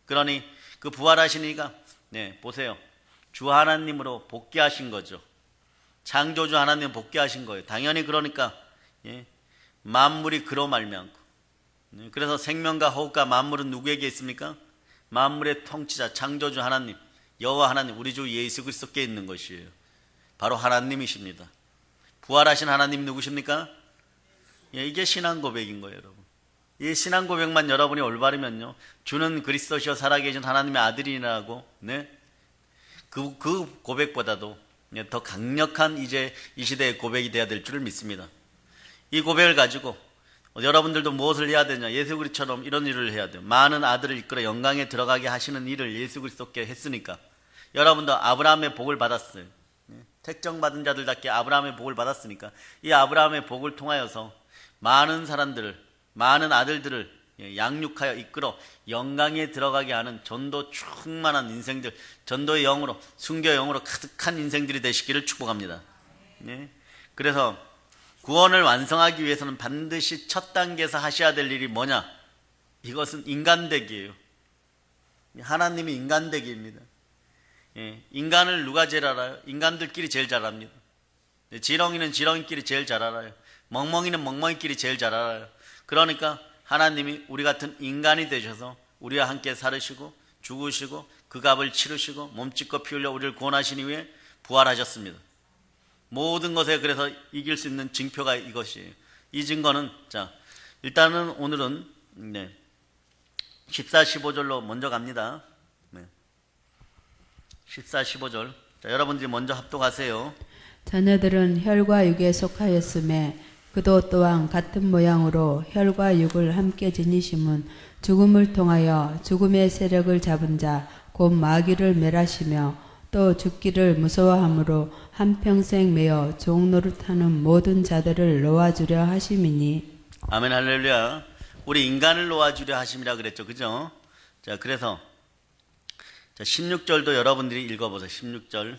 [SPEAKER 1] 그러니 그 부활하신 이가 네, 보세요. 주 하나님으로 복귀하신 거죠. 창조주 하나님 복귀하신 거예요. 당연히 그러니까 예, 만물이 그로 말미암고 네, 그래서 생명과 호흡과 만물은 누구에게 있습니까? 만물의 통치자 창조주 하나님 여호와 하나님 우리 주 예수 그리스도께 있는 것이에요. 바로 하나님이십니다. 부활하신 하나님 누구십니까? 예, 이게 신앙 고백인 거예요, 여러분. 이 신앙 고백만 여러분이 올바르면요, 주는 그리스도시여 살아계신 하나님의 아들이라고, 네, 그 고백보다도 더 강력한 이제 이 시대의 고백이 되어야 될 줄을 믿습니다. 이 고백을 가지고 여러분들도 무엇을 해야 되냐? 예수 그리스도처럼 이런 일을 해야 돼요. 많은 아들을 이끌어 영광에 들어가게 하시는 일을 예수 그리스도께 했으니까 여러분도 아브라함의 복을 받았어요. 택정받은 자들답게 아브라함의 복을 받았으니까 이 아브라함의 복을 통하여서 많은 사람들을, 많은 아들들을 양육하여 이끌어 영광에 들어가게 하는 전도 충만한 인생들, 전도의 영으로, 순교의 영으로 가득한 인생들이 되시기를 축복합니다. 네. 그래서 구원을 완성하기 위해서는 반드시 첫 단계에서 하셔야 될 일이 뭐냐? 이것은 인간되기예요. 하나님이 인간되기입니다. 예, 인간을 누가 제일 알아요? 인간들끼리 제일 잘 압니다. 지렁이는 지렁이끼리 제일 잘 알아요. 멍멍이는 멍멍이끼리 제일 잘 알아요. 그러니까 하나님이 우리 같은 인간이 되셔서 우리와 함께 살으시고 죽으시고 그 값을 치르시고 몸짓고 피 흘려 우리를 구원하신 이후에 부활하셨습니다. 모든 것에 그래서 이길 수 있는 증표가 이것이에요. 이 증거는 자 일단은 오늘은 14, 15절로 먼저 갑니다. 14, 15절. 자, 여러분들이 먼저 합독하세요.
[SPEAKER 2] 자녀들은 혈과 육에 속하였음에 그도 또한 같은 모양으로 혈과 육을 함께 지니심은 죽음을 통하여 죽음의 세력을 잡은 자 곧 마귀를 멸하시며 또 죽기를 무서워함으로 한평생 매어 종노릇하는 모든 자들을 놓아주려 하심이니.
[SPEAKER 1] 아멘 할렐루야. 우리 인간을 놓아주려 하심이라 그랬죠. 그죠? 자, 그래서 자, 16절도 여러분들이 읽어보세요. 16절.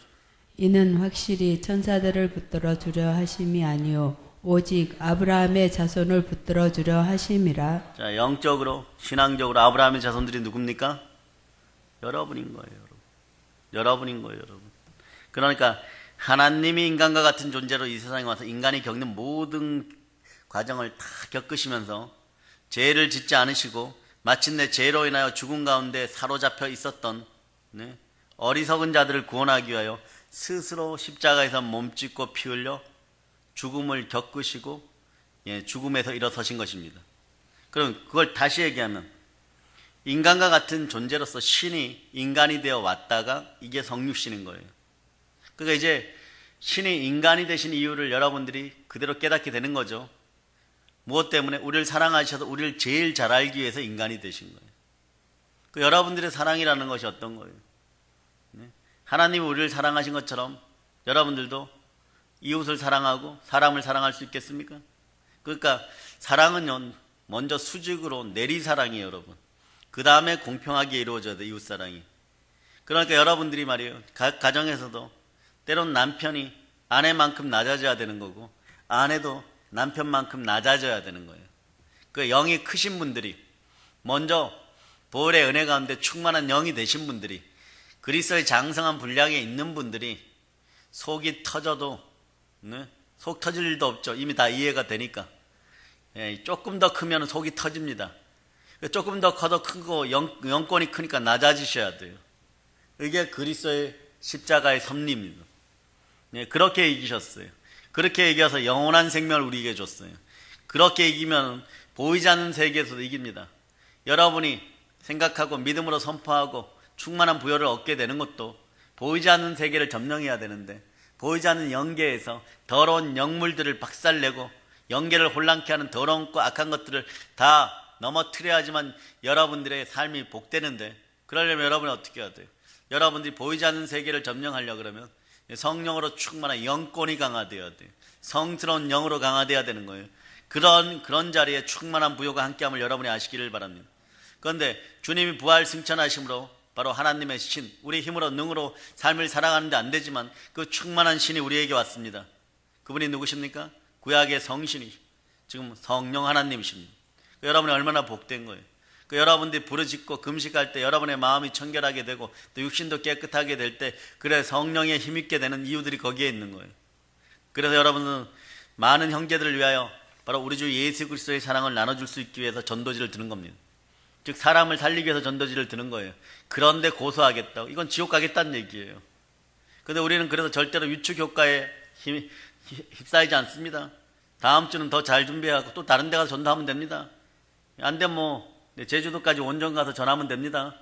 [SPEAKER 2] 이는 확실히 천사들을 붙들어 주려 하심이 아니요 오직 아브라함의 자손을 붙들어 주려 하심이라.
[SPEAKER 1] 자, 영적으로 신앙적으로 아브라함의 자손들이 누굽니까? 여러분인 거예요. 여러분. 여러분인 거예요. 여러분. 그러니까 하나님이 인간과 같은 존재로 이 세상에 와서 인간이 겪는 모든 과정을 다 겪으시면서 죄를 짓지 않으시고 마침내 죄로 인하여 죽음 가운데 사로잡혀 있었던 어리석은 자들을 구원하기 위하여 스스로 십자가에서 몸짓고 피 흘려 죽음을 겪으시고 죽음에서 일어서신 것입니다. 그럼 그걸 다시 얘기하면 인간과 같은 존재로서 신이 인간이 되어 왔다가 이게 성육신인 거예요. 그러니까 이제 신이 인간이 되신 이유를 여러분들이 그대로 깨닫게 되는 거죠. 무엇 때문에? 우리를 사랑하셔서 우리를 제일 잘 알기 위해서 인간이 되신 거예요. 그 여러분들의 사랑이라는 것이 어떤 거예요? 하나님이 우리를 사랑하신 것처럼 여러분들도 이웃을 사랑하고 사람을 사랑할 수 있겠습니까? 그러니까 사랑은 먼저 수직으로 내리사랑이에요, 여러분. 그 다음에 공평하게 이루어져야 돼, 이웃사랑이. 그러니까 여러분들이 말이에요, 가정에서도 때론 남편이 아내만큼 낮아져야 되는 거고 아내도 남편만큼 낮아져야 되는 거예요. 그 영이 크신 분들이 먼저 보혈의 은혜 가운데 충만한 영이 되신 분들이 그리스도의 장성한 분량에 있는 분들이 속이 터져도 속 터질 일도 없죠. 이미 다 이해가 되니까. 조금 더 크면 속이 터집니다. 조금 더 커도 크고 영권이 크니까 낮아지셔야 돼요. 이게 그리스도의 십자가의 섭리입니다. 그렇게 이기셨어요. 그렇게 이겨서 영원한 생명을 우리에게 줬어요. 그렇게 이기면 보이지 않는 세계에서도 이깁니다. 여러분이 생각하고 믿음으로 선포하고 충만한 부여를 얻게 되는 것도 보이지 않는 세계를 점령해야 되는데 보이지 않는 영계에서 더러운 영물들을 박살내고 영계를 혼란케 하는 더러운 거 악한 것들을 다 넘어뜨려야지만 여러분들의 삶이 복되는데 그러려면 여러분이 어떻게 해야 돼요? 여러분들이 보이지 않는 세계를 점령하려고 그러면 성령으로 충만한 영권이 강화되어야 돼요. 성스러운 영으로 강화되어야 되는 거예요. 그런 자리에 충만한 부요가 함께함을 여러분이 아시기를 바랍니다. 그런데 주님이 부활 승천하심으로 바로 하나님의 신, 우리 힘으로 능으로 삶을 살아가는데 안 되지만 그 충만한 신이 우리에게 왔습니다. 그분이 누구십니까? 구약의 성신이 지금 성령 하나님이십니다. 여러분이 얼마나 복된 거예요. 여러분들이 부르짖고 금식할 때 여러분의 마음이 청결하게 되고 또 육신도 깨끗하게 될 때 그래 성령에 힘있게 되는 이유들이 거기에 있는 거예요. 그래서 여러분은 많은 형제들을 위하여 바로 우리 주 예수 그리스도의 사랑을 나눠줄 수 있기 위해서 전도지를 드는 겁니다. 즉 사람을 살리기 위해서 전도지를 드는 거예요. 그런데 고소하겠다고, 이건 지옥 가겠다는 얘기예요. 그런데 우리는 그래서 절대로 유축 효과에 휩싸이지 않습니다. 다음 주는 더 잘 준비하고 또 다른 데 가서 전도하면 됩니다. 안 되면 제주도까지 원정 가서 전하면 됩니다.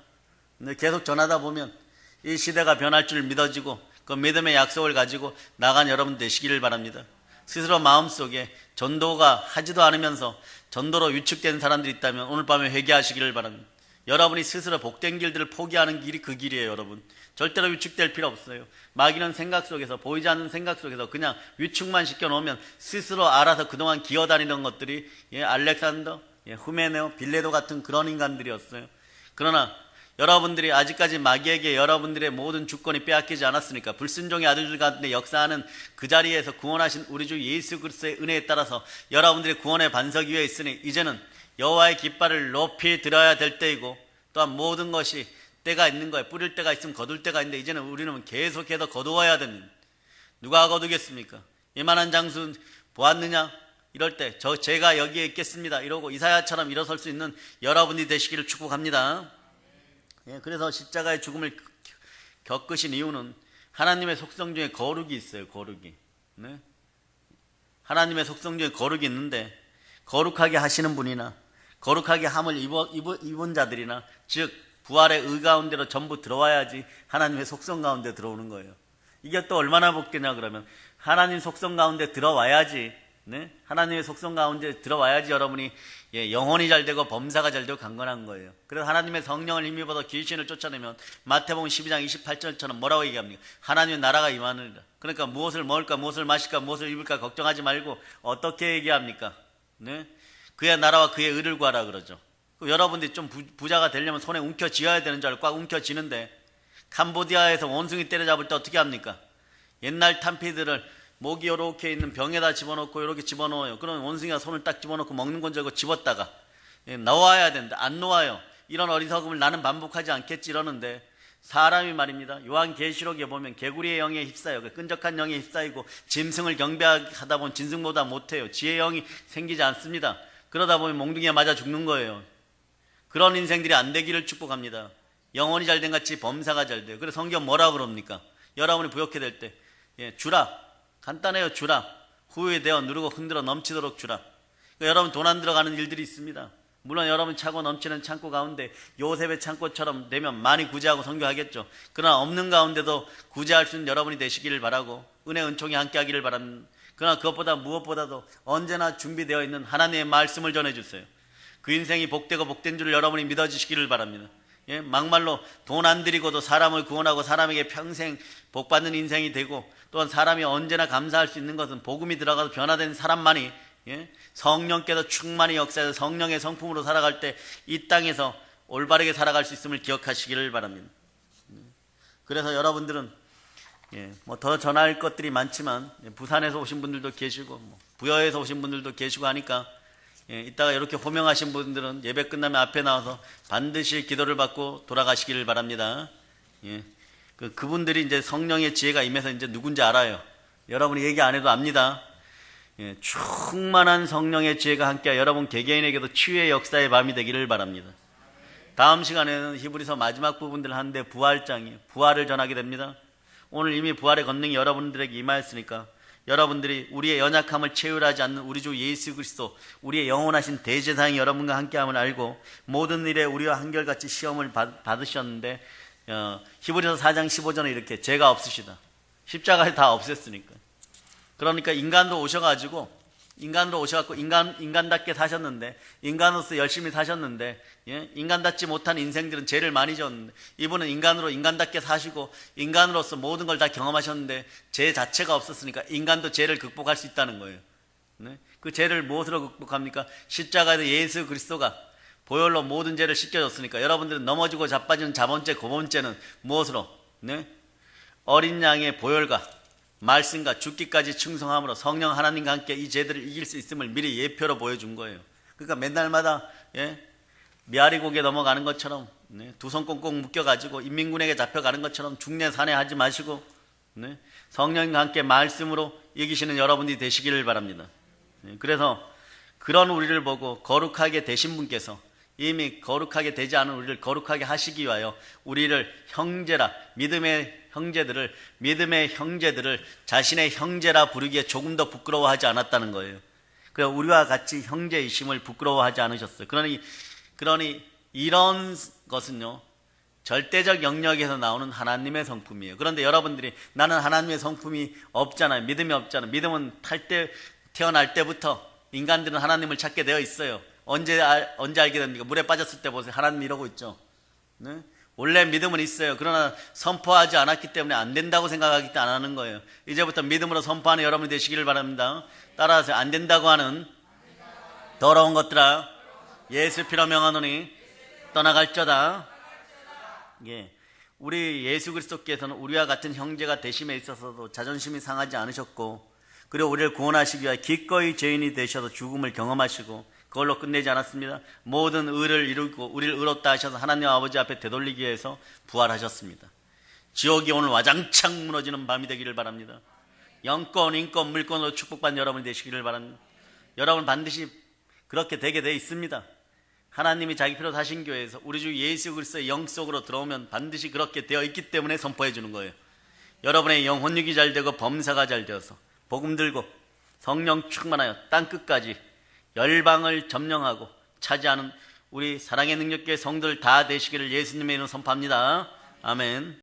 [SPEAKER 1] 근데 계속 전하다 보면 이 시대가 변할 줄 믿어지고 그 믿음의 약속을 가지고 나간 여러분 되시기를 바랍니다. 스스로 마음속에 전도가 하지도 않으면서 전도로 위축된 사람들이 있다면 오늘 밤에 회개하시기를 바랍니다. 여러분이 스스로 복된 길들을 포기하는 길이 그 길이에요. 여러분 절대로 위축될 필요 없어요. 마귀는 생각 속에서, 보이지 않는 생각 속에서 그냥 위축만 시켜놓으면 스스로 알아서 그동안 기어다니던 것들이 알렉산더, 후메네오, 빌레도 같은 그런 인간들이었어요. 그러나 여러분들이 아직까지 마귀에게 여러분들의 모든 주권이 빼앗기지 않았으니까 불순종의 아들들 가운데 역사하는 그 자리에서 구원하신 우리 주 예수 그리스도의 은혜에 따라서 여러분들이 구원의 반석 위에 있으니 이제는 여호와의 깃발을 높이 들어야 될 때이고 또한 모든 것이 때가 있는 거예요. 뿌릴 때가 있으면 거둘 때가 있는데 이제는 우리는 계속해서 거두어야 됩니다. 누가 거두겠습니까? 이만한 장수 보았느냐? 이럴 때 제가 여기에 있겠습니다 이러고 이사야처럼 일어설 수 있는 여러분이 되시기를 축복합니다. 그래서 십자가의 죽음을 겪으신 이유는 하나님의 속성 중에 거룩이 있어요. 거룩이. 하나님의 속성 중에 거룩이 있는데 거룩하게 하시는 분이나 거룩하게 함을 입은 자들이나 즉 부활의 의 가운데로 전부 들어와야지 하나님의 속성 가운데 들어오는 거예요. 이게 또 얼마나 복되냐 그러면 하나님 속성 가운데 들어와야지, 하나님의 속성 가운데 들어와야지 여러분이 영혼이 잘 되고 범사가 잘 되고 강건한 거예요. 그래서 하나님의 성령을 힘입어서 귀신을 쫓아내면 마태복음 12장 28절처럼 뭐라고 얘기합니까? 하나님의 나라가 임하느니라. 그러니까 무엇을 먹을까, 무엇을 마실까, 무엇을 입을까 걱정하지 말고 어떻게 얘기합니까? 그의 나라와 그의 의를 구하라 그러죠. 여러분들이 좀 부자가 되려면 손에 움켜쥐어야 되는 줄 알고 꽉 움켜쥐는데 캄보디아에서 원숭이 때려잡을 때 어떻게 합니까? 옛날 탄피들을 목이 이렇게 있는 병에다 집어넣고 이렇게 집어넣어요. 그럼 원숭이가 손을 딱 집어넣고 먹는 건 줄 알고 집었다가 나와야 된다. 안 놓아요. 이런 어리석음을 나는 반복하지 않겠지 이러는데 사람이 말입니다. 요한계시록에 보면 개구리의 영에 휩싸여 끈적한 영에 휩싸이고 짐승을 경배하다 보면 짐승보다 못해요. 지혜의 영이 생기지 않습니다. 그러다 보면 몽둥이에 맞아 죽는 거예요. 그런 인생들이 안 되기를 축복합니다. 영혼이 잘된 같이 범사가 잘 돼요. 그래서 성경 뭐라고 그럽니까? 여러분이 부욕해 될 때 주라. 간단해요. 주라. 후회되어 누르고 흔들어 넘치도록 주라. 그러니까 여러분 돈 안 들어가는 일들이 있습니다. 물론 여러분 차고 넘치는 창고 가운데 요셉의 창고처럼 되면 많이 구제하고 선교하겠죠. 그러나 없는 가운데도 구제할 수 있는 여러분이 되시기를 바라고 은혜 은총이 함께 하기를 바랍니다. 그러나 그것보다 무엇보다도 언제나 준비되어 있는 하나님의 말씀을 전해주세요. 그 인생이 복되고 복된 줄을 여러분이 믿어주시기를 바랍니다. 막말로 돈 안 들이고도 사람을 구원하고 사람에게 평생 복받는 인생이 되고 또한 사람이 언제나 감사할 수 있는 것은 복음이 들어가서 변화된 사람만이 성령께서 충만히 역사해서 성령의 성품으로 살아갈 때 이 땅에서 올바르게 살아갈 수 있음을 기억하시기를 바랍니다. 그래서 여러분들은 뭐 더 전할 것들이 많지만 부산에서 오신 분들도 계시고 부여에서 오신 분들도 계시고 하니까 이따가 이렇게 호명하신 분들은 예배 끝나면 앞에 나와서 반드시 기도를 받고 돌아가시기를 바랍니다. 그분들이 이제 성령의 지혜가 임해서 이제 누군지 알아요. 여러분이 얘기 안 해도 압니다. 충만한 성령의 지혜가 함께 여러분 개개인에게도 치유의 역사의 밤이 되기를 바랍니다. 다음 시간에는 히브리서 마지막 부분들을 하는데 부활장이에요. 부활을 전하게 됩니다. 오늘 이미 부활의 권능이 여러분들에게 임하였으니까 여러분들이 우리의 연약함을 채울하지 않는 우리 주 예수 그리스도 우리의 영원하신 대제사장이 여러분과 함께함을 알고 모든 일에 우리와 한결같이 시험을 받으셨는데 히브리서 4장 15절에 이렇게 죄가 없으시다. 십자가에 다 없앴으니까. 그러니까 인간으로 오셔가지고 인간답게 사셨는데 인간으로서 열심히 사셨는데 인간답지 못한 인생들은 죄를 많이 졌는데 이분은 인간으로 인간답게 사시고 인간으로서 모든 걸 다 경험하셨는데 죄 자체가 없었으니까 인간도 죄를 극복할 수 있다는 거예요. 그 죄를 무엇으로 극복합니까? 십자가에서 예수 그리스도가 보혈로 모든 죄를 씻겨줬으니까. 여러분들은 넘어지고 자빠지는 자본죄, 고본죄는 무엇으로? 네? 어린 양의 보혈과 말씀과 죽기까지 충성함으로 성령 하나님과 함께 이 죄들을 이길 수 있음을 미리 예표로 보여준 거예요. 그러니까 맨날마다 메아리고개 넘어가는 것처럼 두 손 꽁꽁 묶여가지고 인민군에게 잡혀가는 것처럼 중내 산해하지 마시고 성령과 함께 말씀으로 이기시는 여러분이 되시기를 바랍니다. 그래서 그런 우리를 보고 거룩하게 되신 분께서 이미 거룩하게 되지 않은 우리를 거룩하게 하시기 위하여 우리를 형제라, 믿음의 형제들을 자신의 형제라 부르기에 조금 더 부끄러워하지 않았다는 거예요. 그래서 우리와 같이 형제이심을 부끄러워하지 않으셨어요. 그러니 이런 것은요, 절대적 영역에서 나오는 하나님의 성품이에요. 그런데 여러분들이 나는 하나님의 성품이 없잖아요. 믿음이 없잖아요. 믿음은 태어날 때부터 인간들은 하나님을 찾게 되어 있어요. 언제 알게 됩니까? 물에 빠졌을 때 보세요. 하나님 이러고 있죠. 네? 원래 믿음은 있어요. 그러나 선포하지 않았기 때문에 안 된다고 생각하기 때문에 안 하는 거예요. 이제부터 믿음으로 선포하는 여러분이 되시기를 바랍니다. 따라하세요. 안 된다고 하는 더러운 것들아 예수 피로 명하노니 떠나갈저다. 우리 예수 그리스도께서는 우리와 같은 형제가 되심에 있어서도 자존심이 상하지 않으셨고, 그리고 우리를 구원하시기 위해 기꺼이 죄인이 되셔서 죽음을 경험하시고 그걸로 끝내지 않았습니다. 모든 의를 이루고 우리를 의롭다 하셔서 하나님 아버지 앞에 되돌리기 위해서 부활하셨습니다. 지옥이 오늘 와장창 무너지는 밤이 되기를 바랍니다. 영권, 인권, 물권으로 축복받는 여러분이 되시기를 바랍니다. 여러분 반드시 그렇게 되게 돼 있습니다. 하나님이 자기 피로 사신 교회에서 우리 주 예수 그리스도의 영 속으로 들어오면 반드시 그렇게 되어 있기 때문에 선포해 주는 거예요. 여러분의 영 혼육이 잘 되고 범사가 잘 되어서 복음 들고 성령 충만하여 땅끝까지 열방을 점령하고 차지하는 우리 사랑의 능력교회 성도들 다 되시기를 예수님의 이름으로 선포합니다. 아멘.